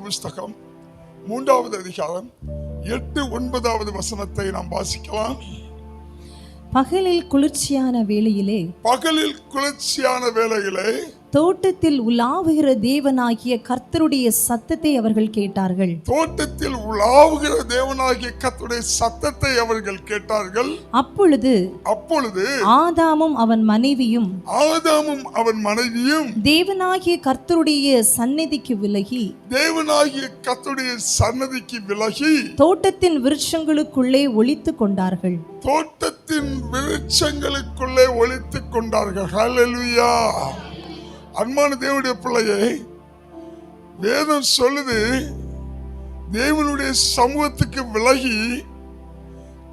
புஸ்தகம் 3வது அதிகாரம் 8-9வது வசனத்தை நாம் வாசிக்கலாம். பகலில் குளிர்ச்சியான வேளையிலே தோட்டத்தில் உலாவுகிற தேவனாகிய கர்த்தருடைய சத்தத்தை அவர்கள் கேட்டார்கள். தோட்டத்தில் உலாவுகிற தேவனாகிய கர்த்தருடைய சத்தத்தை அவர்கள் கேட்டார்கள். அப்பொழுது ஆதாமும் அவன் மனைவியும் தேவனாகிய கர்த்தருடைய சந்நிதிக்கு விலகி தோட்டத்தின் விருட்சங்களுக்குள்ளே ஒளித்துக் கொண்டார்கள். ஹல்லேலூயா. அன்பான தேவனுடைய பிள்ளையை, வேதம் சொல்லுது, தேவனுடைய சமூகத்துக்கு விலகி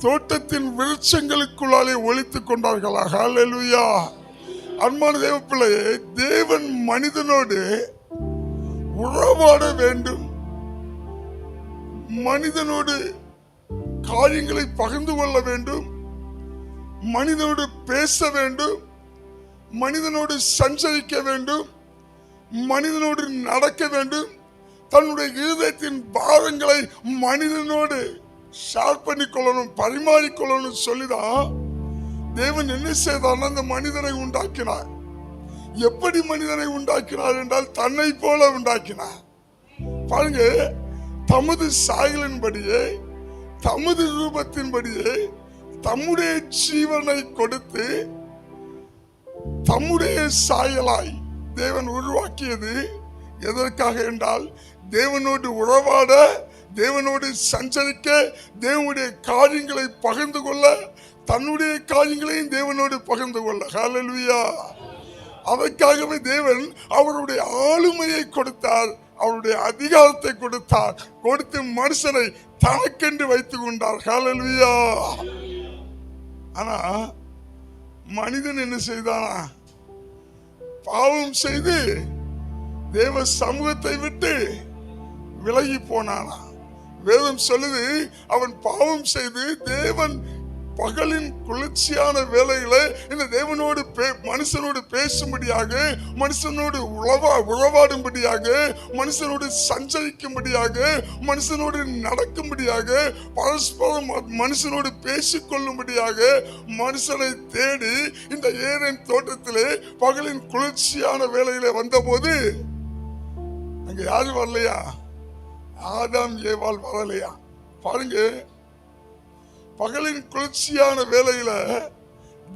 தோட்டத்தின் விருட்சங்களுக்குள்ளாலே ஒளித்துக் கொண்டார்களா? ஹல்லேலூயா. அன்பான தேவ பிள்ளையை, தேவன் மனிதனோடு உறவாட வேண்டும், மனிதனோடு காரியங்களை பகிர்ந்து கொள்ள வேண்டும், மனிதனோடு பேச வேண்டும், மனிதனோடு சஞ்சரிக்க வேண்டும், மனிதனோடு நடக்க வேண்டும், தன்னுடைய இருதயத்தின் பாரங்களை மனிதனோடு ஷேர் பண்ணிக்கொள்ளணும், பரிமாறிக்கொள்ளணும் சொல்லிதான் தேவன் என்ன செய்தார்? அந்த மனிதனை உண்டாக்கினார். எப்படி மனிதனை உண்டாக்கினார் என்றால் தன்னை போல உண்டாக்கினார். பாருங்க, தமது சாயலின்படியே தமது ரூபத்தின்படியே தம்முடைய ஜீவனை கொடுத்து தம்முடைய சாயலாய் தேவன் உருவாக்கியது எதற்காக என்றால் தேவனோடு உறவாட, தேவனோடு சஞ்சரிக்க, தேவனுடைய காரியங்களை பகிர்ந்து கொள்ள, தன்னுடைய காரியங்களையும் தேவனோடு பகிர்ந்து கொள்ள. ஹல்லேலூயா. அதற்காகவே தேவன் அவருடைய ஆளுமையை கொடுத்தார், அவருடைய அதிகாரத்தை கொடுத்தார், கொடுத்து மனுஷனை தனக்கென்று வைத்துக் கொண்டார். ஹல்லேலூயா. ஆனா மனிதன் என்ன செய்தானா? பாவம் செய்து தேவ சமூகத்தை விட்டு விலகி போனானா? வேதம் சொல்லுது, அவன் பாவம் செய்து தேவன் பகலின் குளிர்ச்சியான வேளையில இந்த தேவனோடு மனுஷனோடு பேசும்படியாக, மனுஷனோடு உறவாடும்படியாக, மனுஷனோடு சஞ்சரிக்கும்படியாக, மனுஷனோடு நடக்கும்படியாக, பரஸ்பரம் மனுஷனோடு பேசிக்கொள்ளும்படியாக மனுஷனை தேடி இந்த ஏதேன் தோட்டத்திலே பகலின் குளிர்ச்சியான வேளையில வந்தபோது அங்க யாரு வரலையா? ஆதாம் ஏவாள் வரலையா? பாருங்க, பகலின் குளிர்ச்சியான வேளையில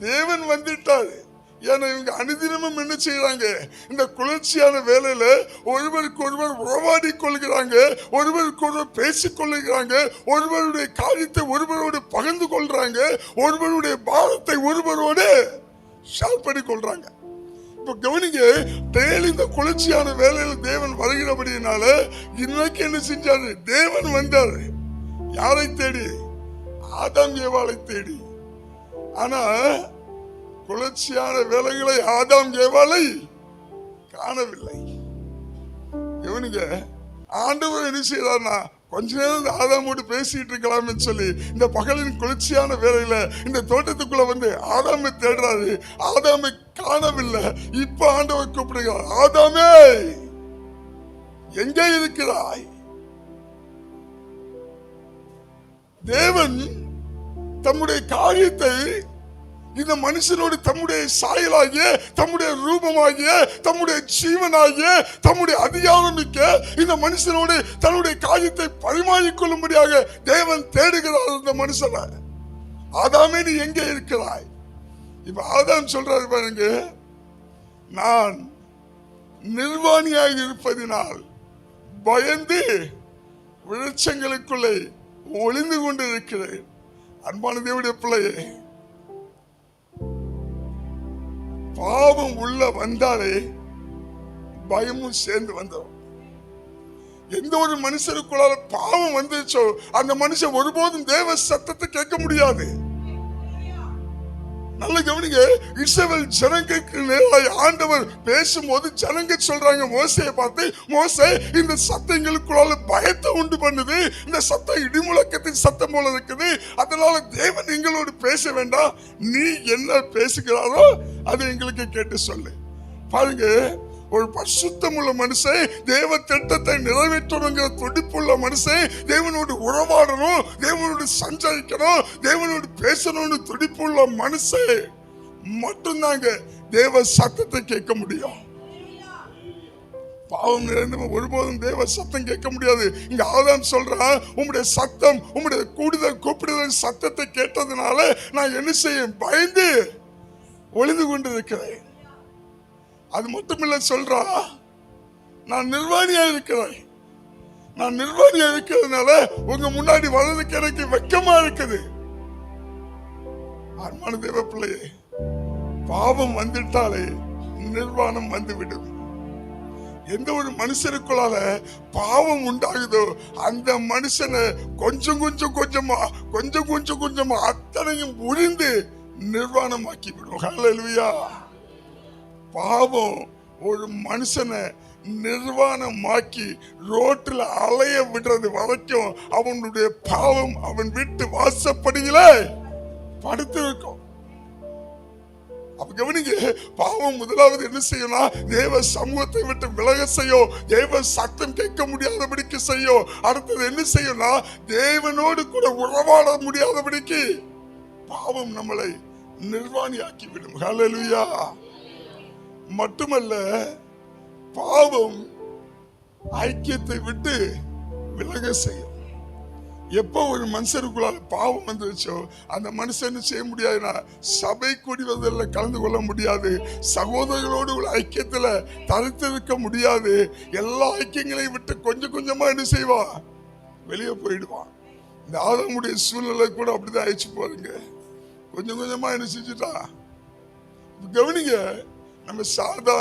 தேவன் வந்துட்டாரு. ஏன்னா இவங்க அனுதினமும் என்ன செய்யறாங்க? இந்த குளிர்ச்சியான வேளையில ஒருவருக்கு ஒருவர் உறவாடி கொள்கிறாங்க, ஒருவருக்கு ஒருவர் பேசிக் கொள்ளுகிறாங்க, ஒருவருடைய காரியத்தை ஒருவரோடு பகிர்ந்து கொள்றாங்க, ஒருவருடைய பாரத்தை ஒருவரோடு ஷேர் பண்ணி கொள்றாங்க. இப்ப கவனிங்க, டெய்லி இந்த குளிர்ச்சியான வேளையில தேவன் வருகிறபடினால இன்னைக்கு என்ன செஞ்சாரு? தேவன் வந்தாரு. யாரை தேடி? ஆதாம் ஏவாளை தேடி. ஆனா குளிர்ச்சியான வேளைகளை ஆதாம் ஏவாளை காணவில்லை. இவனுங்க ஆண்டவர் என்ன செய்யறாருன்னா, கொஞ்ச நேரம் ஆதாமோடு பேசிட்டு இருக்கலாம்னு சொல்லி இந்த பகலின் குளிர்ச்சியான வேளையில இந்த தோட்டத்துக்குள்ள வந்து ஆதாமை தேடுறாரு. ஆதாமை காணவில்லை. இப்ப ஆண்டவர் கூப்பிடுகிறார், ஆதாமே எங்கே இருக்கிறாய்? தேவன் தம்முடைய காரியத்தை இந்த மனுஷனோடு தம்முடைய சாயலாகிய, தம்முடைய ரூபமாகிய, தம்முடைய ஜீவனாகிய, தம்முடைய அதிகாரமிக்க இந்த மனுஷனோடு தன்னுடைய காரியத்தை பரிமாறிக்கொள்ளும்படியாக தேவன் தேடுகிறார் இந்த மனுஷனை. ஆதாமே நீ எங்கே இருக்கிறாய்? இப்ப ஆதாம் சொல்றாரு பாருங்க, நான் நிர்வாணியாக இருப்பதினால் பயந்து விருட்சங்களுக்குள்ளே ஒளிந்து கொண்டு இருக்கிறேன். அன்பான தேவனுடைய பிள்ளையே, பாவம் உள்ள வந்தாலே பயமும் சேர்ந்து வந்தோம். எந்த ஒரு மனுஷருக்குள்ளால பாவம் வந்துச்சோ அந்த மனுஷன் ஒருபோதும் தேவ சத்தத்தை கேட்க முடியாது. நல்ல கவனிங்க, இஸ்ரவேல் ஜனங்களுக்கு நேராக ஆண்டவர் பேசும்போது ஜனங்க சொல்றாங்க மோசையை பார்த்து, மோசே இந்த சத்தங்களுக்குள்ளால பயத்தை உண்டு பண்ணுது, இந்த சத்தம் இடிமுழக்கத்தின் சத்தம் போல இருக்குது, அதனால தேவன் எங்களோடு பேச வேண்டாம், நீ என்ன பேசுகிறாரோ அதை எங்களுக்கு கேட்டு சொல்லு. பாருங்க, ஒரு பரிசுத்தமுள்ள மனுஷன், தேவ திட்டத்தை நிறைவேற்றணுங்கிற துடிப்புள்ள மனுஷன், தேவனோடு உறவாடணும், தேவனோடு சஞ்சரிக்கணும், தேவனோடு பேசணும்னு துடிப்புள்ள மனுஷன் மட்டும்தாங்க தேவ சத்தத்தை கேட்க முடியும். பாவம் நிறைந்தவன் ஒருபோதும் தேவ சத்தம் கேட்க முடியாது. இங்க ஆதாம் சொல்றான், உம்முடைய சத்தம், உம்முடைய கூப்பிடுதல் சத்தத்தை கேட்டதுனால நான் என்ன செய்ய பயந்து ஒளிந்து கொண்டிருக்கிறேன். அது மட்டுமில்ல சொல்றா, நான் நிர்வாணியா இருக்கிறேன். நான் நிர்வாணியா இருக்கிறதுனால உங்க முன்னாடி வர்றதுக்கு எனக்கு வெட்கமா இருக்குது. அன்பான தேவ பிள்ளையே, பாவம் வந்துட்டாலே நிர்வாணம் வந்துவிடும். எந்த ஒரு மனுஷனுக்குள்ளால பாவம் உண்டாகுதோ அந்த மனுஷனை கொஞ்சம் கொஞ்சமா அத்தனையும் உறிந்து நிர்வாணமாக்கி விடும். ஹல்லேலூயா. பாவம் ஒரு மனுஷனை நிர்வாணமாக்கி ரோட்டில் அலைய விடுறது வரைக்கும் அவனுடைய பாவம் அவன் வீட்டு வாசப்படியில படுத்து இருக்கும். அப்ப கவனிங்க, பாவம் முதலாவது என்ன செய்யணும்? தேவ சமூகத்தை விட்டு விலக செய்யும், தேவ சத்தம் கேட்க முடியாதபடிக்கு செய்யும். அடுத்தது என்ன செய்யணும்? தேவனோடு கூட உறவாட முடியாதபடிக்கு பாவம் நம்மளை நிர்வாணியாக்கி விடும். ஹல்லேலூயா. மட்டுமல்ல, பாவம் ஐக்கியத்தை விட்டு விலக செய்யும். எப்போ ஒரு மனுஷனுக்குள்ளால பாவம் வந்துச்சோ அந்த மனுஷன் செய்ய முடியாதுன்னா சபை கூடிவதில் கலந்து கொள்ள முடியாது, சகோதரர்களோடு உள்ள ஐக்கியத்துல தரித்திருக்க முடியாது. எல்லா ஐக்கியங்களையும் விட்டு கொஞ்சமா என்ன செய்வான்? வெளியே போயிடுவான். இந்த ஆதாமுடைய சூழ்நிலை கூட அப்படிதான் ஆயிடுச்சு பாருங்க. கொஞ்சமா என்ன செஞ்சுட்டா? கவனிங்க, நம்ம சாதா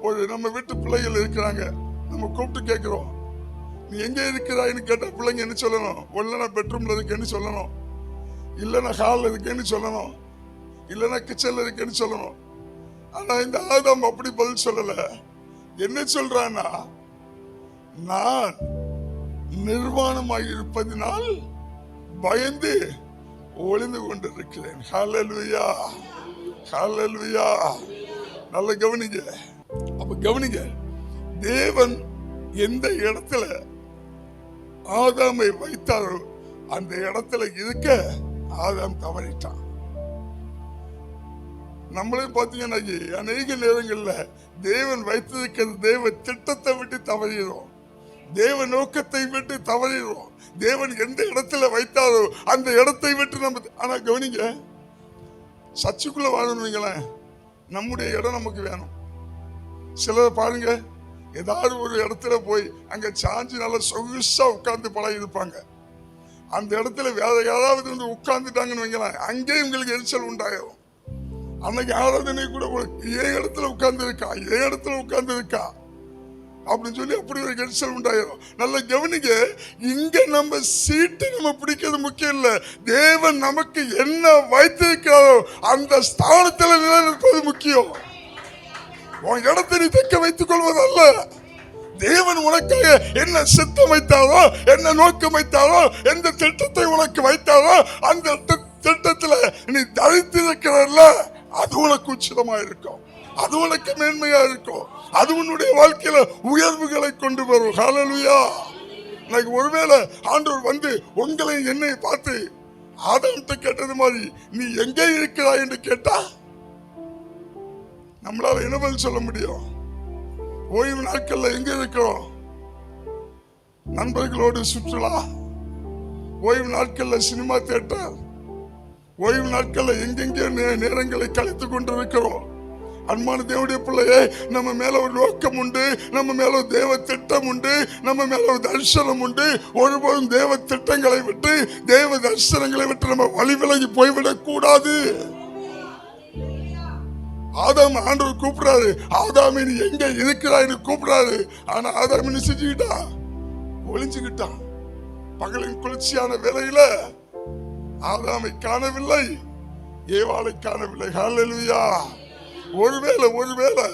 ஒரு நம்ம வீட்டு பிள்ளைகள் இருக்கிறாங்க, நம்ம கூப்பிட்டு கேட்கிறோம், நீ எங்க இருக்கிறாய்னு கேட்ட பிள்ளைங்க என்ன சொல்லணும்? ஒன்னுனா பெட்ரூம்ல இருக்கேன்னு சொல்லணும், இல்லைன்னா ஹால்ல இருக்கேன்னு சொல்லணும், இல்லைன்னா கிச்சன்ல இருக்கேன்னு சொல்லணும். ஆனா இந்த ஆதாம் அப்படி பதில் சொல்லல. என்ன சொல்றான்னா, நான் நிர்வாணமாக இருப்பதினால் பயந்து ஒளிந்து கொண்டிருக்கிறேன். ஹல்லேலூயா, ஹல்லேலூயா. நல்ல கவனிங்க. அப்ப கவனிங்க, தேவன் எந்த இடத்துல ஆதாமை வைத்தாரோ அந்த இடத்துல இருக்க ஆதாம் தவறிட்டான். நம்மளே பாத்தீங்கன்னா அநேக நேரங்கள்ல தேவன் வைத்திருக்கிற தேவ திட்டத்தை விட்டு தவறிடுறோம், தேவ நோக்கத்தை விட்டு தவறிடுறோம். தேவன் எந்த இடத்துல வைத்தாரோ அந்த இடத்தை விட்டு நம்ம. ஆனா கவனிங்க, சர்ச்சுக்குள்ள வாழணுங்களேன், நம்முடைய இடம் நமக்கு வேணும். சிலர் பாருங்க, ஏதாவது ஒரு இடத்துல போய் அங்க சாஞ்சி நல்லா சொகுசா உட்கார்ந்து பழகி இருப்பாங்க. அந்த இடத்துல வேற யாராவது வந்து உட்கார்ந்துட்டாங்கன்னு வைங்களேன், அங்கே இவங்களுக்கு எரிச்சல் உண்டாயிரும். அன்னைக்கு ஆராதனை கூட ஏன் இடத்துல உட்கார்ந்து இருக்கா அப்படின்னு சொல்லி அப்படி ஒரு எரிச்சல் உண்டாயிரும். நல்ல கவனிங்க, இங்க நம்ம சீட்டு நம்ம பிடிக்கிறது முக்கியம் இல்ல, தேவன் நமக்கு என்ன வைத்திருக்கிறாரோ அந்த ஸ்தானத்தில் நிலைநிற்பது முக்கியம். உன் இடத்தை நீ தக்க வைத்துக் கொள்வதல்ல, தேவன் உனக்காக என்ன சித்தம் வைத்தாரோ, என்ன நோக்கம் வைத்தாரோ, எந்த திட்டத்தை உனக்கு வைத்தாரோ அந்த திட்டத்துல நீ தரித்திருக்கிறல்ல, அது உனக்கு உச்சிதமா இருக்கும், அது உனக்கு மேன்மையா இருக்கும், அது உன்னுடைய வாழ்க்கையில உயர்வுகளை கொண்டு வரும். ஹல்லேலூயா. எனக்கு ஒருவேளை ஆண்டவர் வந்து உங்களை என்னை பார்த்து ஆதாம்கிட்ட கேட்டது மாதிரி நீ எங்கே இருக்கிறாய் என்று கேட்டா நம்மளால என்ன பதில் சொல்ல முடியும்? ஓய்வு நாட்கள்ல எங்க இருக்கிறோம்? நண்பர்களோடு சுற்றுலா, ஓய்வு நாட்கள்ல சினிமா தியேட்டர், ஓய்வு நாட்கள்ல எங்கெங்கே நேரங்களை கழித்துக் கொண்டிருக்கிறோம். அன்பான தேவனுடைய பிள்ளையே, நம்ம மேல ஒரு நோக்கம் உண்டு, நம்ம மேல ஒரு தேவ திட்டம் உண்டு, நம்ம மேல ஒரு தரிசனம் உண்டு. ஒருபோதும் தேவ திட்டங்களை விட்டு தேவ தரிசனங்களை விட்டு நம்ம வழி விலகி போய்விடக் கூடாது. ஆதாம் ஆண்டவர் கூப்பிடுறாரு, ஆதாம் நீ எங்க இருக்கிறாய்னு கூப்பிடுறாரு. ஆனா ஆதாம் என்ன செஞ்சுக்கிட்டா? ஒளிஞ்சுக்கிட்டான். பகலின் குளிர்ச்சியான வேளையில ஆதாமை காணவில்லை, ஏவாளை காணவில்லை. ஹல்லேலூயா. ஒருவேளை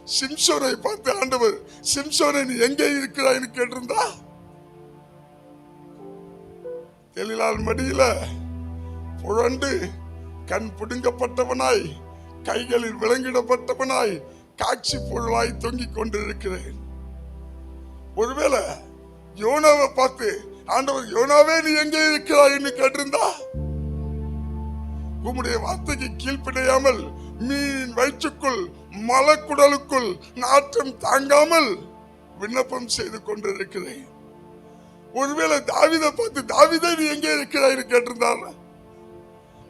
சிம்சோனை பார்த்து ஆண்டவர், சிம்சோனை நீ எங்கே இருக்கிறாய்னு கேட்டிருந்தா, தெளிலால் மடியில புரண்டு கண் புடுங்கப்பட்டவனாய், கைகளில் விலங்கிடப்பட்டவனாய், காட்சி பொருளாய் தொங்கிக் கொண்டிருக்கிறேன். ஒருவேளை யோனாவை பார்த்து ஆண்டவர், யோனாவே நீ எங்கே இருக்கிறாய் என்று கேட்டிருந்தா, உம்முடைய வார்த்தைக்கு கீழ்ப்படியாமல் மீன் வயிற்றுக்குள் மலக்குடலுக்குள் நாற்றம் தாங்காமல் விண்ணப்பம் செய்து கொண்டிருக்கிறேன். ஒருவேளை தாவீதை பார்த்து, தாவீதே நீ எங்கே இருக்கிறாய் என்று கேட்டிருந்தார்,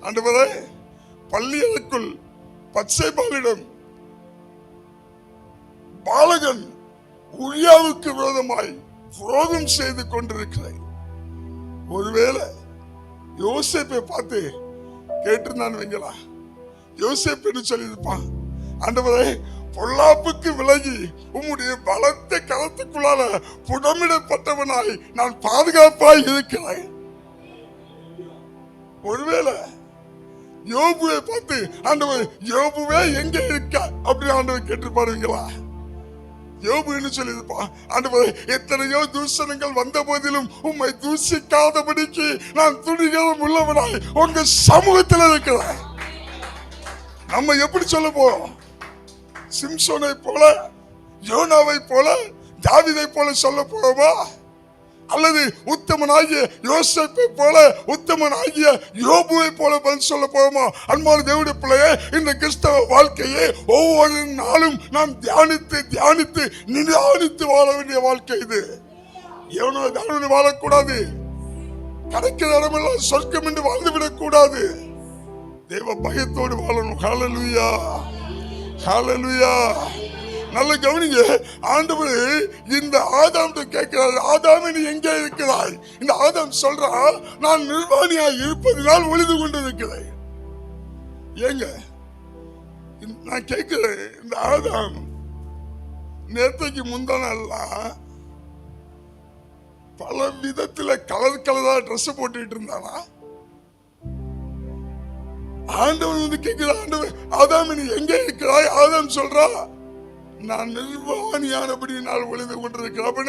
ஆண்டவரே பள்ளியறைக்குள் பச்சைபாலிடம் பாலகன் உரியாவுக்கு விரோதமாய் விரோதம் செய்து கொண்டிருக்கிறேன். ஒருவேளை யோசேப்பை பார்த்து கேட்டிருந்தான் வைங்களா, யோசேப்பு சொல்லியிருப்பான், ஆண்டவரே பொல்லாப்புக்கு விலகி உம்முடைய பலத்த கரத்துக்குள்ளால புடமிடப்பட்டவனாய் நான் பாதுகாப்பாய் இருக்கிறேன். ஒருவேளை யோபுவை பார்த்து, ஆண்டவர் யோபுவே எங்கே இருக்க அப்படின்னு ஆண்டவர் கேட்டிருப்பாருங்களா, யோபு என்ன சொல்லியிருப்பான், ஆண்டவர் எத்தனையோ தூஷணங்கள் வந்த போதிலும் உம்மை தூஷிக்காதபடிக்கு நான் துணிகரம் உள்ளவனாய் உங்க சமூகத்தில் இருக்கிறேன். நம்ம எப்படி சொல்ல போறோம்? சிம்சோனை போல, யோனாவை போல, தாவீதை போல சொல்ல போறோமா? அல்லது உத்தமனாகிய யோசேப்பை போல, உத்தமனாகிய யோபுவை போல பதில் சொல்ல போறோமா? அன்பான தேவனுடைய பிள்ளையே, இந்த கிறிஸ்தவ வாழ்க்கையை ஒவ்வொரு நாளும் நாம் தியானித்து தியானித்து நிதானித்து வாழ வேண்டிய வாழ்க்கை இது. எவனோ தானே வாழக்கூடாது. கிடைக்கிற இடமெல்லாம் சொர்க்கம் என்று வாழ்ந்துவிடக் கூடாது. தேவ பயத்தோடு வாழணும். ஹல்லேலூயா, ஹல்லேலூயா. நல்ல கவனிங்க, ஆண்டவர் இந்த ஆதாம் கேட்கிறார், ஆதாமே நீ எங்கே இருக்கிறாய்? இந்த ஆதாம் சொல்றா, நான் நிர்வாணியாய் இருப்பதனால் ஒளிந்து கொண்டிருக்கிறேன். ஏங்க நான் கேட்கிறேன், இந்த ஆதாம் நேற்றைக்கு முந்தானெல்லாம் பல விதத்துல கலர் கலரா ட்ரெஸ் போட்டுட்டு இருந்தானா? ஆண்டவர் வந்து கேட்கிறார், ஆண்டவர் ஆதாம் நீ எங்கே இருக்கிறாய்? ஆதாம் சொல்றா, நான் நிர்வாணியானபடி நான் ஒளிந்து கொண்டிருக்கிறேன். அப்ப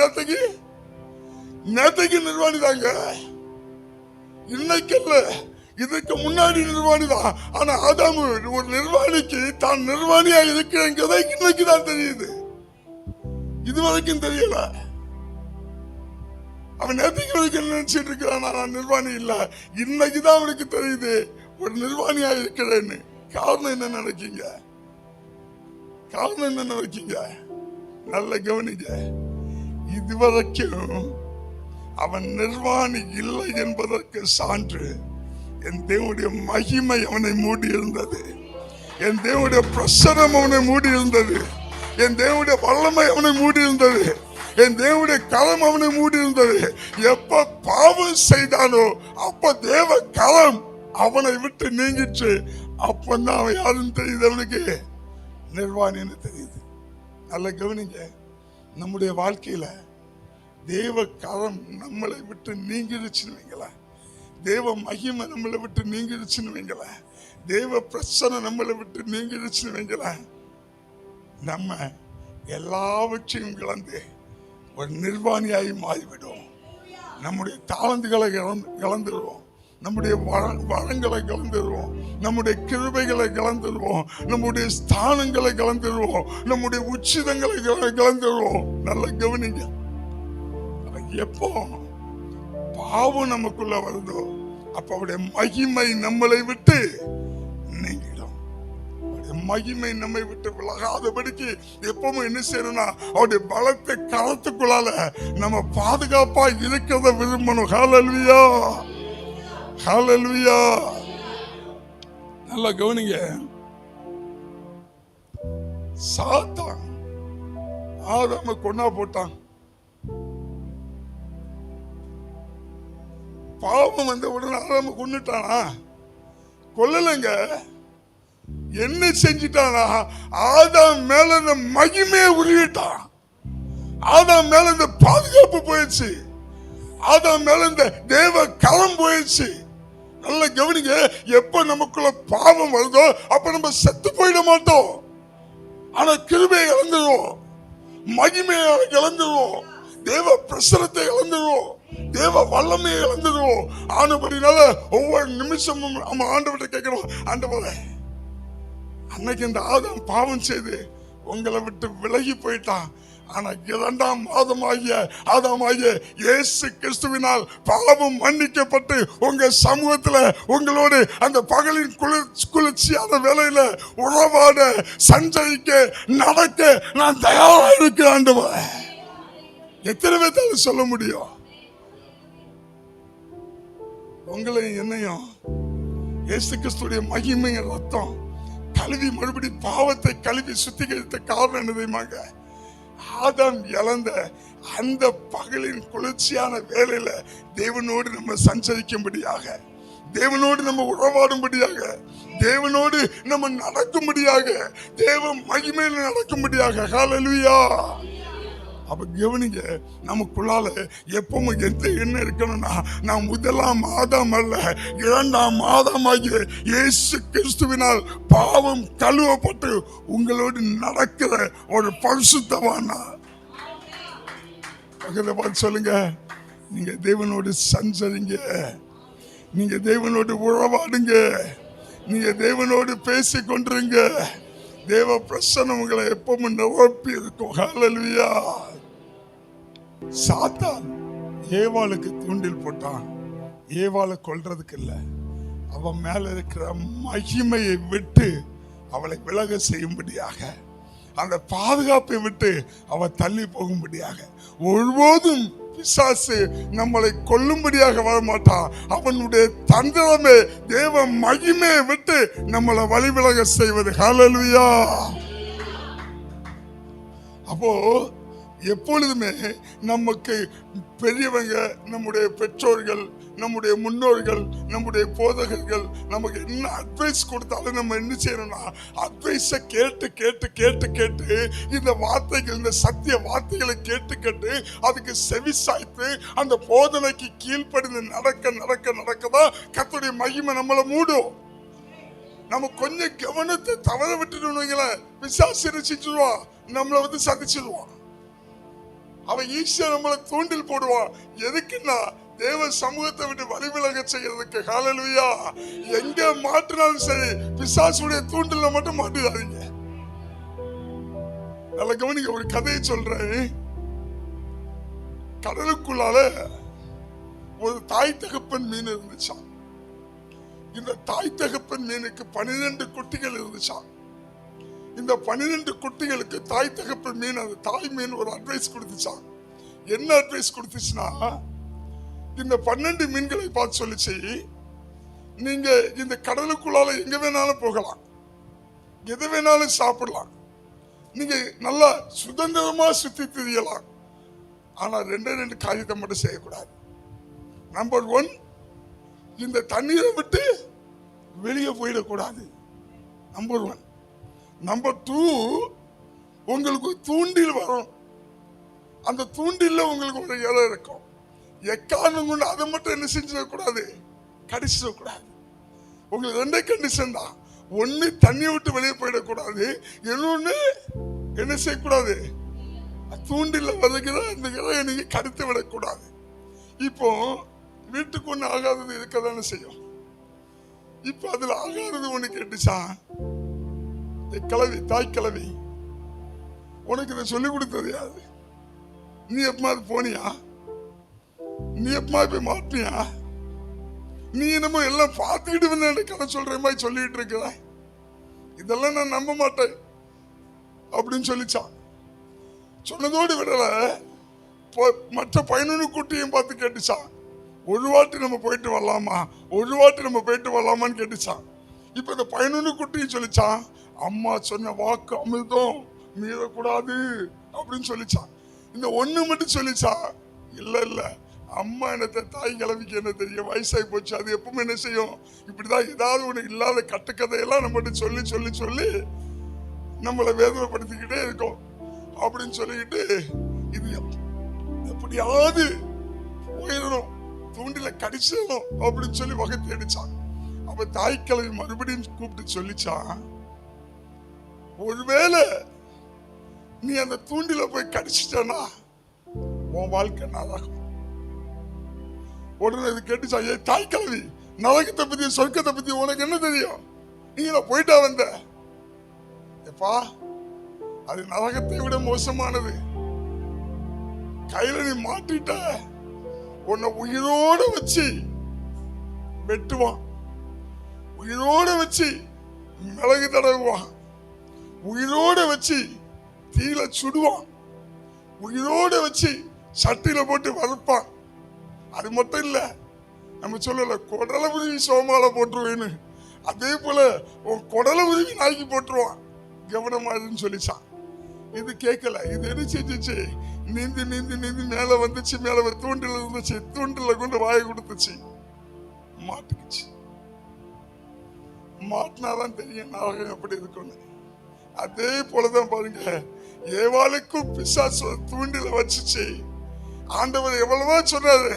நேத்தைக்கு நிர்வாணி தாங்க, இன்னைக்கு இல்ல, இதுக்கு முன்னாடி நிர்வாணி தான். ஆனா ஆதாம் ஒரு நிர்வாணிக்கு தான் நிர்வாணியா இருக்கிறேங்கிறத இன்னைக்கு தான் தெரியுது. இதுவரைக்கும் தெரியல. அவன் நேற்றுக்கு வரைக்கும் நினைச்சிட்டு இருக்கிறான் நான் நிர்வாணி இல்ல. இன்னைக்குதான் அவனுக்கு தெரியுது ஒரு நிர்வாணியா இருக்கிறேன்னு. காரணம் என்ன நினைக்கீங்க? காரணம் என்ன நினைக்கீங்க? நல்ல கவனிங்க. இதுவரைக்கும் அவன் நிர்வாணி இல்லை என்பதற்கு சான்று என் தேவனுடைய மகிமை அவனை மூடி இருந்தது. என் தேவனுடைய பிரசனம் அவனை மூடி இருந்தது. என் தேவனுடைய வல்லமை அவனை மூடி இருந்தது. என் தேவனுடைய கரம் அவனை மூடி இருந்தது. எப்ப பாவம் செய்தானோ அப்ப தேவ கரம் அவனை விட்டு நீங்கிச்சு. அப்பதான் அவன் யாருன்னு தெரியுது, அவனுக்கு நிர்வாணின்னு தெரியுது. நல்ல கவனிங்க, நம்முடைய வாழ்க்கையில தேவ கரம் நம்மளை விட்டு நீங்கிடுச்சுன்னு வைங்களேன், தேவ மகிமை நம்மளை விட்டு நீங்கிடுச்சுன்னு வைங்களேன், தேவ பிரச்சனை நம்மளை விட்டு நீங்கிடுச்சுன்னு வைங்களேன், நம்ம எல்லாவற்றையும் இழந்து ஒரு நிர்வாணியாகி மாறிவிடும். நம்முடைய தாளந்துகளை இழந்துருவோம், நம்முடைய வளங்களை கலந்துருவோம், நம்முடைய கிருபைகளை கலந்துருவோம், நம்முடைய ஸ்தானங்களை கலந்துருவோம், நம்முடைய உச்சிதங்களை கலந்துருவோம். நல்ல கவனிங்க, எப்போ பாவம் நமக்குள்ள வருதோ அப்ப அவருடைய மகிமை நம்மளை விட்டு நீங்கிடும். மகிமை நம்மை விட்டு விலகாதபடிக்கு எப்பவும் என்ன செய்யணும்னா அவருடைய பலத்தை கரத்துக்குள்ளால நம்ம பாதுகாப்பா இருக்கிறத விரும்பணும். ஹல்லேலூயா, ஹல்லேலூயா. நல்லா கவனிங்க, சாத்தான் ஆதாம கொன்னா போட்டான். பாவம் வந்த உடனே ஆதாம கொன்னுட்டானா? கொல்லலைங்க. என்ன செஞ்சிட்டானா? ஆதாம் மேல இந்த மகிமையை உருவிட்டான். ஆதாம் மேல இந்த பாதுகாப்பு போயிடுச்சு. ஆதாம் மேல இந்த தேவ கரம் போயிடுச்சு. நல்ல கவனிங்க, எப்ப நமக்குள்ள பாவம் வருதோ அப்ப நம்ம செத்து போயிட மாட்டோம். ஆனா கிருபையை இழந்துருவோம், மகிமையை இழந்துருவோம், தேவ பிரசனத்தை இழந்துருவோம், தேவ வல்லமையை இழந்துருவோம். ஆனபடினால ஒவ்வொரு நிமிஷமும் நம்ம ஆண்டவர்கிட்ட கேட்கிறோம், ஆண்டவரே அன்னைக்கு இந்த ஆதாம் பாவம் செய்து உங்களை விட்டு விலகி போயிட்டான். ஆனா 2ஆம் ஆதாமாகிய இயேசு கிறிஸ்துவினால் பாவம் மன்னிக்கப்பட்டு உங்க சமூகத்துல உங்களோடு அந்த பகலின் குளிர்ச்சியான வேலையில உறவாட, சஞ்சரிக்க, நடக்க நான் தயாரா இருக்கேன் ஆண்டவரே. எத்தனை பேர்த்தால சொல்ல முடியும்? உங்களையும் என்னையும் இயேசு கிறிஸ்துடைய மகிமையின் ரத்தம் கழுவி மறுபடி பாவத்தை கழுவி சுத்திகரித்த காரணம் என்ன தெரியுமாங்க? ஆதாம் இழந்த அந்த பகலின் குளிர்ச்சியான வேலையில தேவனோடு நம்ம சஞ்சரிக்கும்படியாக, தேவனோடு நம்ம உறவாடும்படியாக, தேவனோடு நம்ம நடக்கும்படியாக, தேவ மகிமையில நடக்கும்படியாக. ஹல்லேலூயா. அப்ப கவனிங்க, நமக்குள்ளால எப்பவும் என்ன இருக்கணும்னா, நாம் 1ஆம் ஆதாம் அல்ல 2ஆம் ஆதாமாகிய இயேசு கிறிஸ்துவினால் பாவம் கழுவப்பட்டு உங்களோடு நடக்கிற ஒரு பரிசுத்தவானா. சொல்லுங்க, நீங்க தேவனோடு சஞ்சரிங்க, நீங்க தேவனோடு உறவாடுங்க, நீங்க தேவனோடு பேசி கொண்டிருங்க. தேவ பிரசன்னம் உங்களை எப்பவும் நிரப்பி இருக்கும். ஹல்லேலூயா. சாத்தான் ஏவாளுக்கு தூண்டில் போட்டான். ஏவாளை கொல்றதுக்கு இல்ல, அவன் மேல இருக்கிற மகிமையை விட்டு அவளை விலக செய்யும்படியாக, அந்த பாதுகாப்பை விட்டு அவ தள்ளி போகும்படியாக. ஒருபோதும் பிசாசு நம்மளை கொல்லும்படியாக வரமாட்டான். அவனுடைய தந்திரமே தேவ மகிமையை விட்டு நம்மளை வழிவிலக செய்வது. ஹல்லேலூயா. அப்போ எப்பொழுதுமே நமக்கு பெரியவங்க, நம்முடைய பெற்றோர்கள், நம்முடைய முன்னோர்கள், நம்முடைய போதகர்கள் நமக்கு என்ன அட்வைஸ் கொடுத்தாலும் நம்ம என்ன செய்யணும்னா, அட்வைஸை கேட்டு கேட்டு கேட்டு கேட்டு இந்த வார்த்தைகள், இந்த சத்திய வார்த்தைகளை கேட்டு கேட்டு அதுக்கு செவி சாய்த்து அந்த போதனைக்கு கீழ்ப்படிந்து நடக்க நடக்க நடக்கதான் கர்த்தருடைய மகிமை நம்மளை மூடும். நம்ம கொஞ்சம் கவனத்தை தவற விட்டுட்டு பிசாசு ரசிச்சிடுவான், நம்மளை சதிச்சிடுவான். அவன் ஈஸியா நம்மளை தூண்டில் போடுவான். எதுக்குன்னா தேவ சமூகத்தை விட்டு வழிவிலக செய்யறதுக்கு. ஹல்லேலூயா. எங்க மாற்றினாலும் சரி, பிசாசுடைய தூண்டில மட்டும் மாட்டிடாதீங்க. நல்ல கவனிக்க, ஒரு கதையை சொல்றேன். கடலுக்குள்ளால ஒரு தாய் தகப்பன் மீன் இருந்துச்சான். இந்த தாய் தகப்பன் மீனுக்கு 12 குட்டிகள் இருந்துச்சான். இந்த 12 குட்டிகளுக்கு தாய் தகப்பன் மீன், அந்த தாய் மீன் ஒரு அட்வைஸ் கொடுத்துச்சான். என்ன அட்வைஸ் கொடுத்துச்சுன்னா, இந்த 12 மீன்களை பார்த்து சொல்லிச்சு, நீங்க இந்த கடலுக்குள்ளால எங்க வேணாலும் போகலாம், எதை வேணாலும் சாப்பிடலாம், நீங்க நல்லா சுதந்திரமா சுத்தி திரியலாம். ஆனா 2 காரியத்தை மட்டும் செய்யக்கூடாது. நம்பர் 1, இந்த தண்ணீரை விட்டு வெளியே போயிடக்கூடாது. நம்பர் 1. நம்பர் 2, உங்களுக்கு தூண்டில் வரும். அந்த தூண்டில உங்களுக்கு ஒரு இலை இருக்கும். எக்காரணம் கொண்டு அதை மட்டும் என்ன செஞ்சிடக்கூடாது, கடிச்சிடக்கூடாது. உங்களுக்கு 2 கண்டிஷன் தான். 1, தண்ணியை விட்டு வெளியே போயிடக்கூடாது. இன்னொன்னு என்ன செய்யக்கூடாது, தூண்டில வதக்கிற அந்த இலையை நீங்க கடித்து விடக்கூடாது. இப்போ வீட்டுக்கு ஒண்ணு ஆகாதது இருக்கதானே செய்யும். இப்ப அதுல ஆகாதது ஒண்ணு கேட்டுச்சா, கிளவி, தாய் கிளவி, உனக்கு இதை சொல்லிக் கொடுத்தது யாரு? நீ எப்பமாவது போனியா? நீ எப்பமா போய் மாட்டியா? நீ என்னமோ எல்லாம் பார்த்துக்கிட்டு வந்து கதை சொல்ற மாதிரி சொல்லிட்டு இருக்கிற, இதெல்லாம் நான் நம்ப மாட்டேன் அப்படின்னு சொல்லிச்சான். சொன்னதோடு விடல, மற்ற 11 குட்டியும் பார்த்து கேட்டுச்சான், ஒரு வாட்டி நம்ம போயிட்டு வரலாமா, ஒரு வாட்டி நம்ம போயிட்டு வரலாமான்னு கேட்டுச்சான். இப்ப இந்த 11 குட்டியும் சொல்லிச்சான், அம்மா சொன்ன வாக்கு அமிர்தம், மீறக்கூடாது அப்படின்னு சொல்லிச்சான். இந்த 1 மட்டும் சொல்லிச்சா, இல்ல இல்ல அம்மா என்னத்த, தாய் கிளவிக்கு என்ன தெரியும், வயசாகி போச்சு, அது எப்பவுமே என்ன செய்யும், இப்படிதான் ஏதாவது ஒண்ணு இல்லாத கட்டுக்கதையெல்லாம் நம்மகிட்ட சொல்லி சொல்லி சொல்லி நம்மளை வேதனைப்படுத்திக்கிட்டே இருக்கோம் அப்படின்னு சொல்லிக்கிட்டு, இது எப்படியாவது போயிடணும், தூண்டில கடிச்சிடணும் அப்படின்னு சொல்லி வகை தேடிச்சான். அப்ப தாய் கிளவி மறுபடியும் கூப்பிட்டு சொல்லிச்சான், ஒருவேளை நீ அந்த தூண்டில போய் கடிச்சிட்டனா உன் வாழ்க்கை நரகம். உடனே இது கேட்டுச்சா, ஏ தாய் கிளவி, நரகத்தை பத்தி சொர்க்கத்தை பத்தி உனக்கு என்ன தெரியும், நீங்க போயிட்டா வந்த எப்பா, அது நரகத்தை விட மோசமானது. கையில நீ மாட்டிட்ட, உன்னை உயிரோட வச்சு வெட்டுவான், உயிரோட வச்சு மிளகு தடவுவான், உயிரோட வச்சு தீல சுடுவான், உயிரோட வச்சு சட்டியில போட்டு வறுப்பான். அது மட்டும் இல்ல, நம்ம சொல்லல குடலை உருவி சோமால போட்டுருவேன்னு, அதே போல உன் குடலை உருவி நாய்க்கு போட்டுருவான். கவனமாதுன்னு சொல்லிச்சான். இது கேட்கல. இது என்ன செஞ்சிச்சு? நீந்தி நீந்தி நீந்தி மேல வந்துச்சு. மேல ஒரு தூண்டில் இருந்துச்சு, தூண்டில கொண்டு வாயை கொடுத்துச்சு, மாட்டுக்குச்சு. மாட்டினாதான் தெரியும் நரகம் எப்படி இருக்குன்னு. அதே போலதான் பாருங்க, ஏவாளுக்கும் பிசாசு தூண்டில வச்சுச்சு. ஆண்டவர் எவ்வளவோ சொன்னாரு,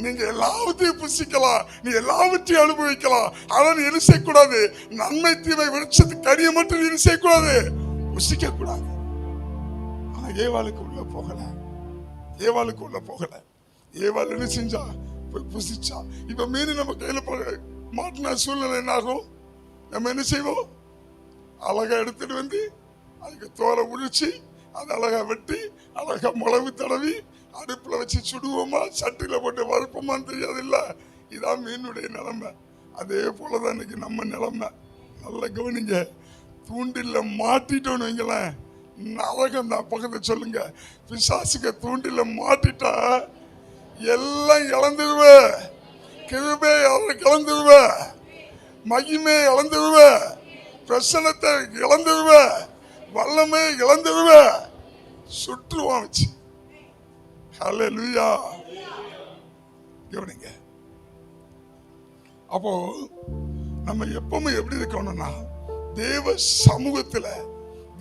நீங்க எல்லாவற்றையும் புசிக்கலாம், நீ எல்லாவற்றையும் அனுபவிக்கலாம், ஆனா நீ என்ன செய்யக்கூடாது? நன்மை தீமை விருட்சத்துக்கு கனியை மட்டும் நீ செய்யக்கூடாது, புசிக்க கூடாது. ஆனா ஏவாளுக்கு உள்ள போகல, ஏவாளுக்கு உள்ள போகல. ஏவாள் என்ன செஞ்சா? போய் புசிச்சா. இப்ப மீறி நம்ம கையில மாட்டின சூழ்நிலை என்ன ஆகும்? நம்ம என்ன செய்வோம்? அழகா எடுத்துட்டு வந்து அதுக்கு தோலை உரிச்சு அது அழகா வெட்டி அழகா மிளகு தடவி அடுப்புல வச்சு சுடுவோமா, சட்டில போட்டு வறுப்போமான்னு தெரியாது இல்ல. இதான் மீனுடைய நிலைமை. அதே போலதான் இன்னைக்கு நம்ம நிலைமை. நல்ல கவனிங்க. தூண்டில மாட்டிட்டோன்னு வைங்களேன், நரகம் தான். பக்கத்தை சொல்லுங்க, பிசாசுக்கு தூண்டில மாட்டிட்டா எல்லாம் இழந்துருவ, கிருபை இழந்துருவ, மகிமை இழந்துருவ, பிரசனத்தை இழந்துருவ, வல்லமை இழந்துருவ, சுற்றுவான் வச்சு. ஹல்லேலூயா. கவனிங்க. அப்போ நம்ம எப்பவுமே எப்படி இருக்கணும்னா, தேவ சமூகத்துல,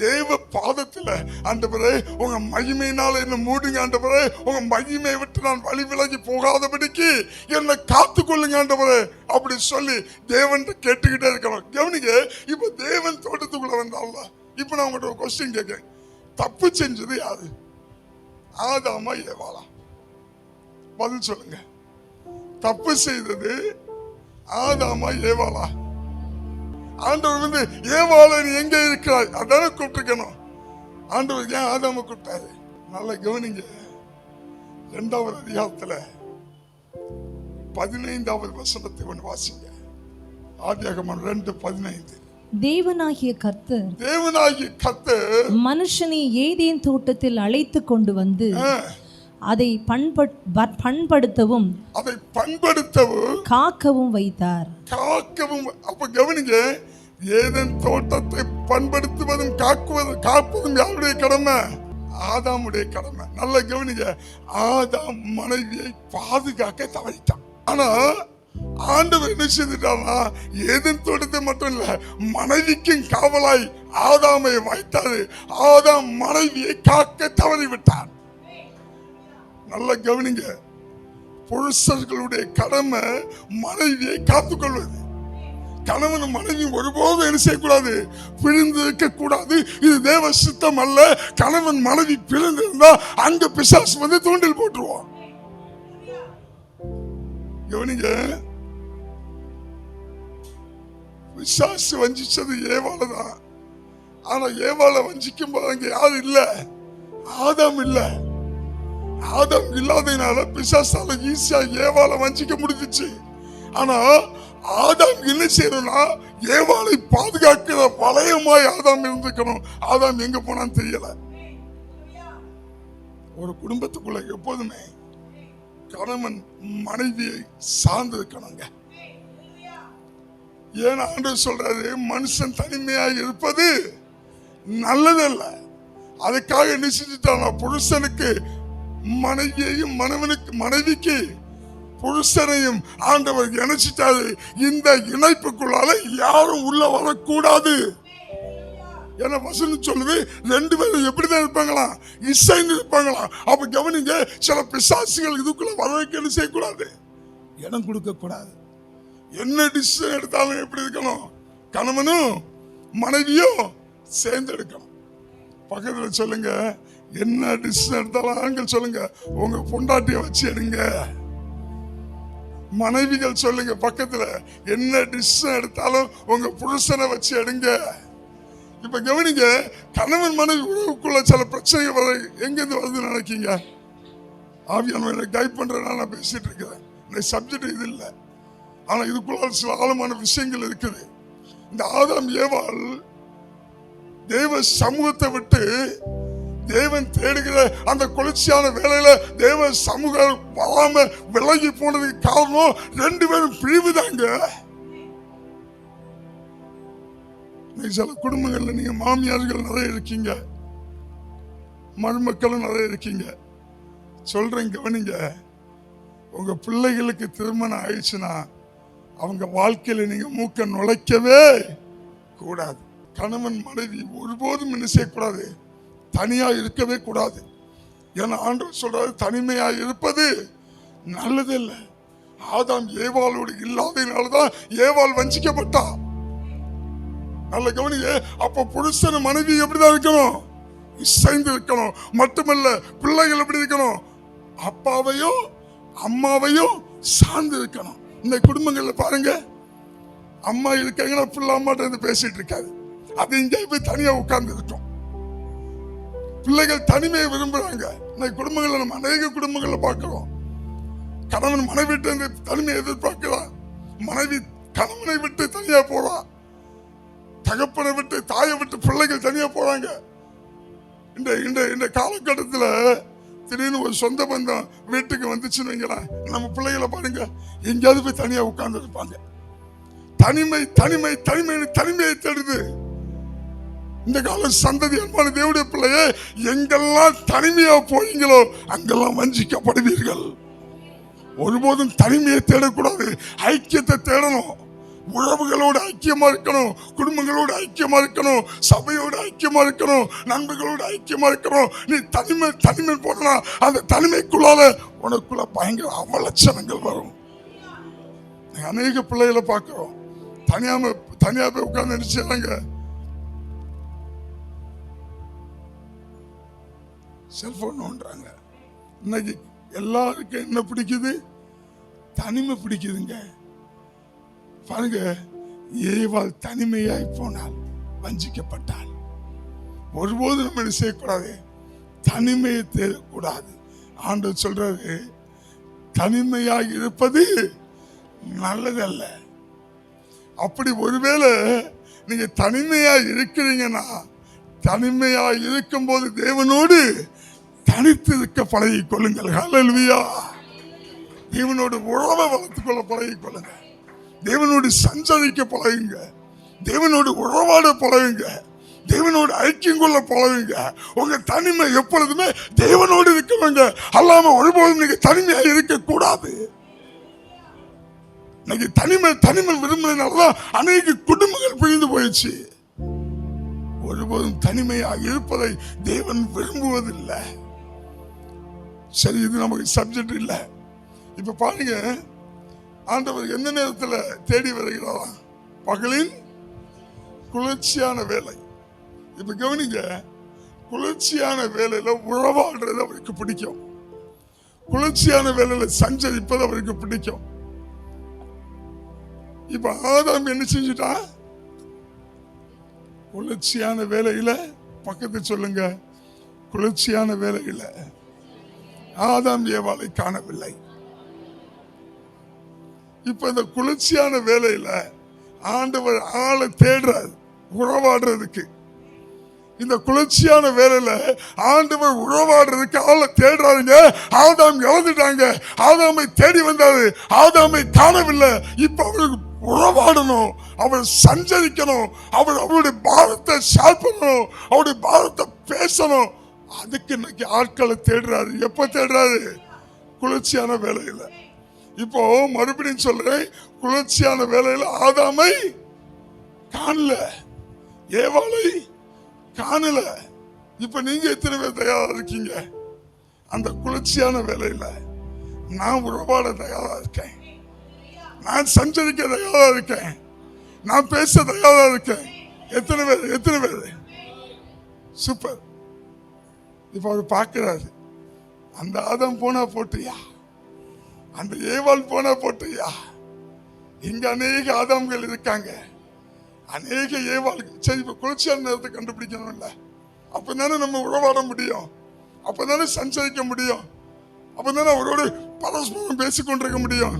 தேவ பாதத்துல, ஆண்டவரே உங்க மகிமையினால என்ன மூடுங்க, ஆண்டவரே உங்க மகிமையை விட்டு நான் வழி விலகி போகாதபடிக்கு என்னை காத்து கொள்ளுங்க ஆண்டவரே அப்படி சொல்லி தேவன் கேட்டுக்கிட்டே இருக்கணும். கவனிங்க. இப்ப தேவன் தோட்டத்துக்குள்ள வந்தால, இப்ப நான் உங்கள்கிட்ட ஒரு கொஸ்டின் கேட்கிறேன். தப்பு செஞ்சது யாரு? ஆதாமா ஏவாளா? பதில் சொல்லுங்க. தப்பு செய்தது ஆதாமா ஏவாளா? ஆண்டவர் வந்து ஏவாளா நீ எங்க இருக்கிறாய் அதான கூப்பிட்டுக்கணும். ஆண்டவர் ஏன் ஆதாம கூப்பிட்டாரு? நல்ல கவனிங்க. 2வது அதிகாரத்துல 15வது வசனத்தை ஒன்று வாசிங்க. ஆதியாகமம் 2:15. தேவனாகிய கர்த்தர் மனுஷனை ஏதேன் தோட்டத்தில் அழைத்து கொண்டு வந்து அதை பண்படுத்தவும் காக்கவும் வைத்தார். அப்ப கவனிங்க, ஏதேன் தோட்டத்தை பண்படுத்துவதும் காப்பதும் யாருடைய கடமை? ஆதாமுடைய கடமை. நல்ல கவனிங்க. ஆதாம் மனைவியை பாதுகாக்க தவறிட்டான். ஆனா ஆண்டவர் என்ன செய்துட்டானா, ஏதேன் தோட்டத்தை மட்டும் இல்ல, மனைவிக்கும் காவலாய் ஆதாமை வைத்தாரு. ஆதாம் மனைவியை காக்க தவறிவிட்டார். நல்ல கவனிங்க. புருஷர்களுடைய கடமை மனைவியை காத்துக்கொள்வது. கணவன் மனைவி ஒருபோதும் என்ன செய்யக்கூடாது? பிரிந்து இருக்க கூடாது. இது தேவ சித்தம் அல்ல. கணவன் மனைவி பிரிந்து இருந்தா அங்க பிசாசு வந்து தூண்டில் போட்டுருவான். கவனிங்க. பிசாசு வஞ்சிச்சது ஏவாளதான். ஆனா ஏவாளை வஞ்சிக்கும் போது அங்க யாரும் இல்ல, ஆதாம் இல்ல. ஆதாம் இல்லாதனால பிசாசால ஈஸியா ஏவாளை வஞ்சிக்க முடிஞ்சிச்சு. ஆனா ஆதாம் என்ன செய்யணும்னா, ஏவாளை பாதுகாக்கிற வளையமாய் ஆதாம் இருந்துக்கணும். ஆதாம் எங்க போனான்னு தெரியல. ஒரு குடும்பத்துக்குள்ள எப்போதுமே கணவன் மனைவியை சார்ந்து இருக்கணுங்க. ஏன் ஆண்டவர் சொல்றாரு, மனுஷன் தனிமையாக இருப்பது நல்லதல்ல. அதுக்காக என்ன செஞ்சுட்டானா, புருஷனுக்கு மனைவியையும் மனைவிக்கு புருஷனையும் ஆண்டவர் இணைச்சிட்டாரு. இந்த இணைப்புக்குள்ளால யாரும் உள்ள வரக்கூடாது. ஏன்னா வசனம் சொல்லுது, 2 பேரும் எப்படிதான் இருப்பாங்களா? இசைந்து இருப்பாங்களா? அப்ப கவனிங்க, சில பிசாசுகள் இதுக்குள்ள வரவைக்கு என்ன செய்யக்கூடாது? இடம் கொடுக்க கூடாது. என்ன டிசிஷன் எடுத்தாலும் எப்படி இருக்கணும்? கணவனும் மனைவியும் சேர்ந்து எடுக்கணும். பக்கத்துல சொல்லுங்க, என்ன டிசிஷன் எடுத்தாலும் ஆண்கள் சொல்லுங்க, உங்க பொண்டாட்டிய வச்சு எடுங்க. மனைவிகள் சொல்லுங்க பக்கத்துல, என்ன டிசிஷன் எடுத்தாலும் உங்க புருஷனை வச்சு எடுங்க. இப்ப கவனிங்க, கணவன் மனைவி உறவுக்குள்ள சில பிரச்சனைகள் வர எங்கிருந்து வருதுன்னு நினைக்கீங்க? ஆவியானவரை கைட் பண்றதுனால நான் பேசிட்டு இருக்கிறேன். இந்த சப்ஜெக்ட் இது இல்லை, ஆனா இதுக்குள்ள சில ஆழமான விஷயங்கள் இருக்குது. இந்த ஆதாம் ஏவாள் தேவ சமூகத்தை விட்டு தேவன் தேடுகிற அந்த கொலைச்சியான வேலையில தேவ சமூகம் வராம விலகி போனதுக்கு காரணம் ரெண்டு பேரும் பிரிவுதாங்க. சில குடும்பங்கள்ல நீங்க மாமியார்கள் நிறைய இருக்கீங்க, மருமக்களும் நிறைய இருக்கீங்க. சொல்றேன் கவனிங்க, உங்க பிள்ளைகளுக்கு திருமணம் ஆயிடுச்சுன்னா அவங்க வாழ்க்கையில நீங்க மூக்க நுழைக்கவே கூடாது. கணவன் மனைவி ஒருபோதும் என்ன செய்யக்கூடாது, தனியா இருக்கவே கூடாது. ஏன்னா ஆண்டவர் சொல்றாரு, தனிமையா இருப்பது நல்லது இல்லை. ஆதாம் ஏவாளோடு இல்லாதனாலதான் ஏவாள் வஞ்சிக்கப்பட்டா. நல்ல கவனிங்க, அப்ப புருஷன் மனைவி எப்படிதான் இருக்கணும், இசைந்து இருக்கணும். மட்டுமல்ல, பிள்ளைகள் எப்படி இருக்கணும், அப்பாவையும் அம்மாவையும் சார்ந்து இருக்கணும். இந்த குடும்பங்கள்ல பாருங்க, அம்மா இருக்காங்கன்னா பிள்ளை அம்மாட்ட இருந்து பேசிட்டு இருக்காது, அது இங்கே போய் தனியா உட்கார்ந்து இருக்கும். பிள்ளைகள் தனிமையை விரும்புறாங்க. இந்த குடும்பங்கள்ல நம்ம அநேக குடும்பங்கள்ல பார்க்கிறோம். கணவன் மனைவி தனிமையை எதிர்பார்க்கிறான், மனைவி கணவனை விட்டு தனியா போறான், தகப்பனை விட்டு தாயை விட்டு பிள்ளைகள் தனியா போறாங்க. இந்த காலகட்டத்தில் திடீர்னு ஒரு சொந்த பந்தம் வீட்டுக்கு வந்துச்சுன்னு வைங்களேன், நம்ம பிள்ளைகளை பாருங்க எங்கேயாவது போய் தனியா உட்கார்ந்து இருப்பாங்க. தனிமை தனிமை தனிமை தனிமையை தேடுது இந்த கால சந்ததி. அன்பான தேவனுடைய பிள்ளையே, எங்கெல்லாம் தனிமையா போறீங்களோ அங்கெல்லாம் வஞ்சிக்கப்படுவீர்கள். ஒருபோதும் தனிமையை தேடக்கூடாது, ஐக்கியத்தை தேடணும். உறவுகளோடு ஐக்கியமா இருக்கணும், குடும்பங்களோடு ஐக்கியமா இருக்கணும், சபையோடு ஐக்கியமா இருக்கணும், நண்பர்களோடு ஐக்கியமா இருக்கணும். நீ தனிமை தனிமை போனா அந்த தனிமைக்குள்ளால உனக்குள்ள பயங்கர அவலட்சணங்கள் வரும். அநேக பிள்ளைகளை பார்க்கிறோம், தனியா போய் உட்கார்ந்து நினைச்சாங்க, செல்போன் நோண்டுறாங்க. இன்னைக்கு எல்லாருக்கும் என்ன பிடிக்குது, தனிமை பிடிக்குதுங்க. பாருங்க, ஏவாள் தனிமையாய் போனால் வஞ்சிக்கப்பட்டாள். ஒருபோது நம்ம செய்யக்கூடாது, தனிமையை தேடக்கூடாது. ஆண்டவர் சொல்றாரு, தனிமையாக இருப்பது நல்லதல்ல. அப்படி ஒருவேளை நீங்க தனிமையா இருக்கிறீங்கன்னா, தனிமையா இருக்கும் போது தேவனோடு தனித்து இருக்க பழகிக் கொள்ளுங்கள். ஹல்லேலூயா. தேவனோடு உறவை வளர்த்துக் கொள்ள பழகிக் கொள்ளுங்க, தேவனோடு சஞ்சரிக்க பழகுங்க, தேவனோடு உறவாட பழகுங்க, தேவனோடு ஐக்கியம் கொள்ள பழகுங்க. உங்க தனிமை எப்பொழுதுமே தேவனோடு இருக்கவங்க அல்லாம ஒருபோதும் நீங்க தனிமையா இருக்க கூடாது. தனிமை தனிமை விரும்பினால்தான் அநேக குடும்பங்கள் பிரிந்து போயிடுச்சு. ஒருபோதும் தனிமையாக இருப்பதை தேவன் விரும்புவதில்லை. சரி, இது நமக்கு சப்ஜெக்ட் இல்லை. இப்ப பாருங்க, ஆண்டவர் எந்த நேரத்தில் தேடி வருகிறாரா, பகலின் குளிர்ச்சியான வேலை. இப்ப கவனிங்க, குளிர்ச்சியான வேலையில உறவாடுறது அவருக்கு பிடிக்கும், குளிர்ச்சியான வேலையில சஞ்சரிப்பது அவருக்கு பிடிக்கும். இப்ப ஆதாம் என்ன செஞ்சுட்டா, குளிர்ச்சியான வேலையில, பக்கத்து சொல்லுங்க, குளிர்ச்சியான வேலையில ஆதாம் ஏவாளை காணவில்லை. இப்ப இந்த குளிர்ச்சியான வேலையில ஆண்டவர் ஆளை தேடுறார் உறவாடுறதுக்கு. இந்த குளிர்ச்சியான வேலையில ஆண்டவர் உறவாடுறதுக்கு ஆளை தேடுறாருங்க. ஆதாம் இழந்துட்டாங்க, ஆதாமை தேடி வந்தாரு, ஆதாமை காணவில்லை. இப்ப அவருக்கு உறவாடணும், அவர் சஞ்சரிக்கணும், அவருடைய பாரத்தை ஷேர் பண்ணணும், அவருடைய பாரத்தை பேசணும். அதுக்கு இன்னைக்கு ஆட்களை தேடுறாரு. எப்ப தேடுறாரு? குளிர்ச்சியான வேலையில. இப்போ மறுபடியும் சொல்றேன், குளிர்ச்சியான வேலையில ஆதாமை காணல, ஏவாளை காணல. இப்ப நீங்க எத்தனை பேர் தயாரா இருக்கீங்க? அந்த குளிர்ச்சியான வேலையில நான் உறவாட தயாரா இருக்கேன், நான் சஞ்சரிக்க தயாரா இருக்கேன், நான் பேச தயாரா இருக்கேன். எத்தனை பேர்? எத்தனை பேர்? சூப்பர். இப்ப அவர் பார்க்கிறாரு, அந்த ஆதாம் போனா போட்டியா, அந்த ஏவாள் போனா போட்டியா, இங்க அநேக ஆதாம்கள் இருக்காங்க. அநேக ஏவாள். சரி, இப்ப குளிர்ச்சியான நேரத்தை கண்டுபிடிக்கணும் இல்ல, அப்பதானே நம்ம உறவாட முடியும், அப்பதானே சஞ்சரிக்க முடியும், அப்பதானே அவரோடு பரஸ்பரம் பேசிக்கொண்டிருக்க முடியும்.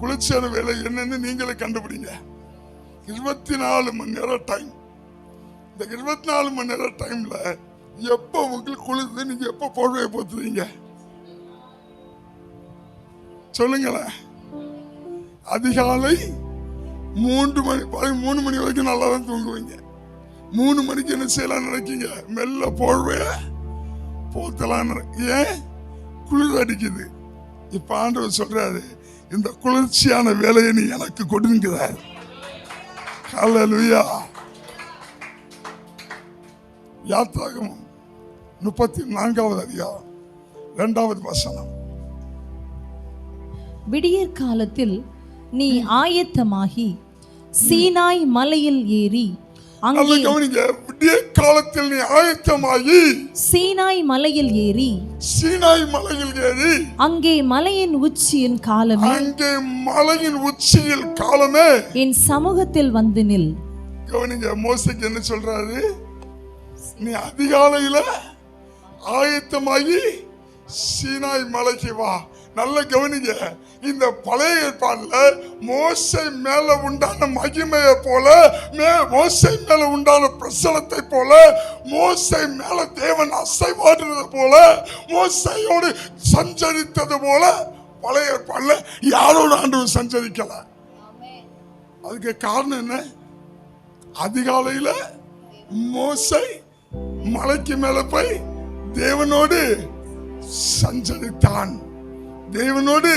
குளிர்ச்சியான வேலை என்னன்னு நீங்களே கண்டுபிடிங்க. 24 மணி நேரம் டைம். இந்த 24 மணி நேரம் டைம்ல எப்ப உங்களுக்கு குளிர்ந்து நீங்க எப்ப போர்வையை போத்துறீங்க சொல்லுங்களேன். அதிகாலை 3 மணி 3 மணி வரைக்கும் நல்லா தான் தூங்குவீங்க. 3 மணிக்கு என்ன செய்யலாம் நினைக்கீங்க? மெல்ல போர்வைய போத்தலாம். ஏன்? குளிர் அடிக்குது. இப்ப ஆண்டவர் சொல்றாரு, இந்த குளிர்ச்சியான வேலையை நீ எனக்கு கொடுங்கிறார். ஹல்லேலூயா. யாத்ராகமம் 34வது அதிகாரம் 2வது வசனம். விடியற் காலத்தில் நீ ஆயத்தமாகி சீனாய் மலையில் ஏறி அங்கே கவனிங்க. விடிய காலத்தில் நீ ஆயத்தமாகி சீனாய் மலையில் ஏறி சீனாய் மலையில் ஏறி அங்கே மலையின் உச்சியின் காலமே அங்கே மலையின் உச்சியில் காலமே என் சமூகத்தில் வந்து நில். கவனிங்க, மோசேக்கு என்ன சொல்றாரு? நீ அதிகாலையில ஆயத்தமாகி சீனாய் மலைக்கு வா. நல்ல கவனிங்க, இந்த பழைய ஏற்பாடுல மோசே மேல உண்டான மகிமையை போல, மோசே மேல உண்டான பிரசனத்தை போல, மோசே மேல தேவன் அசைவாடுறது போல, மோசையோடு சஞ்சரித்தது போல பழைய ஏற்பாடுல யாரோட ஆண்டவர் சஞ்சரிக்கல. அதுக்கு காரணம் என்ன? அதிகாலையில மோசே மலைக்கு மேல போய் தேவனோடு சஞ்சரித்தான், தேவனோடு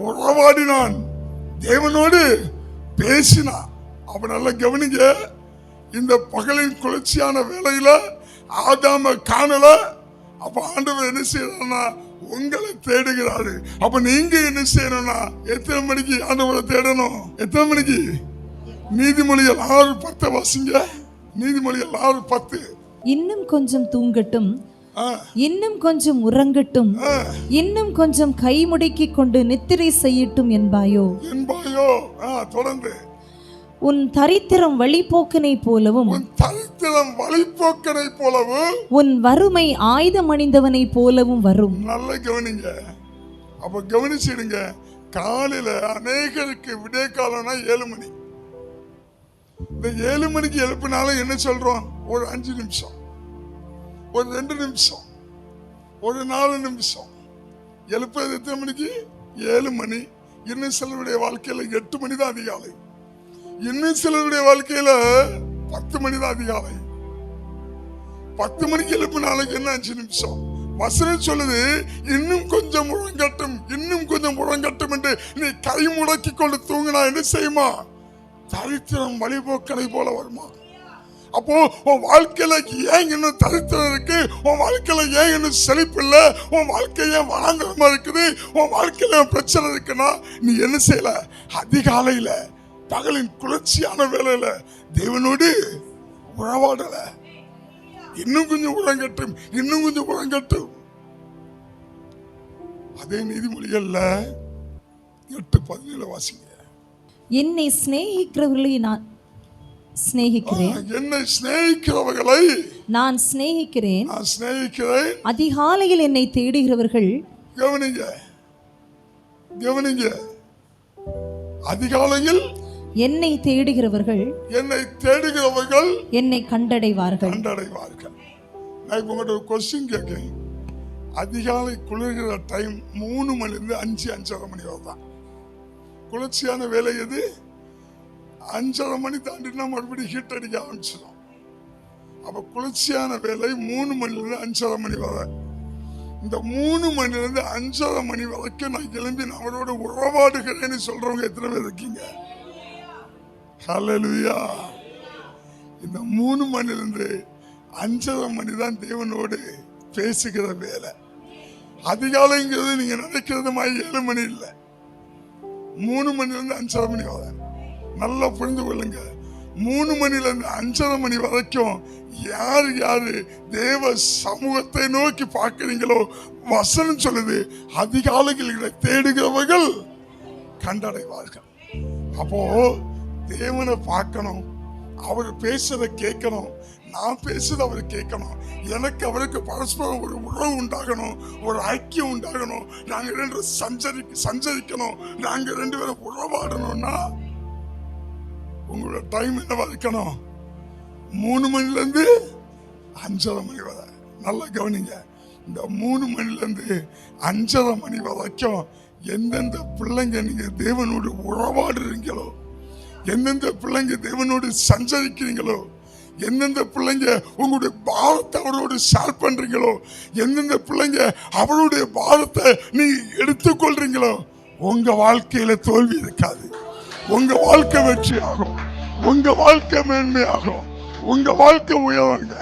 உறவாடினான், தேவனோடு பேசினான். அப்ப நல்லா கவனிங்க, இந்த பகலின் குளிர்ச்சியான வேளையில ஆதாம காணல. அப்ப ஆண்டவர் என்ன செய்யறாருன்னா உங்களை தேடுகிறாரு. அப்ப நீங்க என்ன செய்யணும்னா எத்தனை மணிக்கு ஆண்டவரை தேடணும்? எத்தனை மணிக்கு? நீதிமொழிகள் 6:10 வாசிங்க. நீதிமொழிகள் 6:10. இன்னும் கொஞ்சம் தூங்கட்டும், இன்னும் கொஞ்சம் உறங்கட்டும், இன்னும் கொஞ்சம் கை முடக்கி கொண்டு நித்திரை செய்யட்டும் என்பாயோ. தொடர்ந்து. உன் தரித்திரம் வழிபோக்கனை போலவும் உன் வறுமை ஆயுதம் அணிந்தவனை போலவும் வரும். நல்ல கவனிங்க. அப்ப கவனிச்சிடுங்க. காலையில அநேகருக்கு விடிய காலம்னா 7 மணி. இந்த 7 மணிக்கு எழுப்பினாலும் என்ன சொல்றோம்? ஒரு 5 நிமிஷம், ஒரு 2 நிமிஷம், ஒரு 4 நிமிஷம். எழுப்புறது எத்தனை மணிக்கு? 7 மணி. இன்னும் சிலருடைய வாழ்க்கையில 8 மணி தான் அதிகாலை, இன்னும் சிலருடைய வாழ்க்கையில 10 மணி தான் அதிகாலை. 10 மணிக்கு எழுப்பினாலும் என்ன 5 நிமிஷம். வசனம் சொல்லுது, இன்னும் கொஞ்சம் முழங்கட்டும், இன்னும் கொஞ்சம் முழங்கட்டும் என்று நீ கை முடக்கி கொண்டு தூங்கினா என்ன செய்யுமா? தரித்திரம் வழிபோக்கனை போல வருமா? அப்போ உன் வாழ்க்கையில ஏன் இன்னும் தரித்திரம் இருக்கு? உன் வாழ்க்கையில ஏன் இன்னும் செழிப்பு இல்ல? உன் வாழ்க்கை ஏன் வனாந்தரமா இருக்குது? உன் வாழ்க்கையில பிரச்சனை இருக்குன்னா நீ என்ன செய்யல? அதிகாலையில பகலின் குளிர்ச்சியான வேலையில தேவனோடு உறவாடல. இன்னும் கொஞ்சம் உறங்கட்டும், இன்னும் கொஞ்சம் உறங்கட்டும். அதே நீதிமொழிகள்ல 8:17 வாசிங்க. என்னை சிநேகிக்கிறவர்களை நான் சிநேகிக்கிறேன், என்னை சிநேகிக்கிறவர்களை நான் சிநேகிக்கிறேன், நான் சிநேகிக்கிறேன். அதிகாலையில் என்னை தேடுகிறவர்கள், கவனிங்க கவனிங்க, அதிகாலையில் என்னை தேடுகிறவர்கள், என்னை தேடுகிறவர்கள் என்னை கண்டடைவார்கள். கண்டடைவார்கள். நான் இப்ப உங்கள்கிட்ட ஒரு கொஸ்டின் கேட்கிறேன். அதிகாலை குளிர்கிற டைம் 3 மணிலிருந்து 5-5:30 மணி வரை தான். குளிர்ச்சியான வேலை எது? 5:30 மணி தாண்டினா மறுபடியும் ஹீட் அடிக்க ஆரம்பிச்சிடும். அப்ப குளிர்ச்சியான வேலை 3 மணிலிருந்து 5:30 மணி வரை. இந்த 3 மணிலிருந்து 5:30 மணி வரைக்கும் நான் கிளம்பி அவரோட உறவாடுகிறேன்னு சொல்றவங்க எத்தனை பேர் இருக்கீங்க? ஹல்லேலூயா. இந்த 3 மணிலிருந்து 5:30 மணி தான் தேவனோடு பேசுகிற வேலை. அதிகாலைங்கிறது நீங்க நினைக்கிறது மாதிரி 7 மணி இல்லை, 3 மணிலிருந்து 5:30 மணி வரை. நல்லா புரிந்து கொள்ளுங்க. 3 மணிலிருந்து 5:30 மணி வரைக்கும் யார் யாரு தேவ சமூகத்தை நோக்கி பார்க்கிறீங்களோ வசனம் சொல்லுது, அதிகாலையில் தேடுகிறவர்கள் கண்டடைவார்கள். அப்போ தேவனை பார்க்கணும், அவர் பேசுறத கேட்கணும், நான் பேசுறத அவர் கேட்கணும், எனக்கு அவருக்கு பரஸ்பரம் ஒரு உறவு உண்டாகணும், ஒரு ஐக்கியம் உண்டாகணும், நாங்க ரெண்டு சஞ்சரிக்கணும், நாங்க ரெண்டு பேரும் உறவாடணும்னா உங்களோட டைம் என்னவா இருக்கணும்? 3 மணில இருந்து 5:30 மணி வரை. நல்லா கவனிங்க, இந்த 3 மணில இருந்து 5:30 மணி வரைக்கும் எந்தெந்த பிள்ளைங்க நீங்க தேவனோடு உறவாடுறீங்களோ, எந்தெந்த பிள்ளைங்க தேவனோடு சஞ்சரிக்கிறீங்களோ, எந்தெந்த பிள்ளைங்க உங்களுடைய பாரத்தை அவரோடு ஷேர் பண்றீங்களோ, எந்தெந்த பிள்ளைங்க அவருடைய பாரத்தை நீங்க எடுத்துக்கொள்றீங்களோ, உங்க வாழ்க்கையில தோல்வி இருக்காது, உங்க வாழ்க்கை வெற்றி ஆகும், உங்க வாழ்க்கை மேன்மையாகும், உங்க வாழ்க்கை உயருங்க.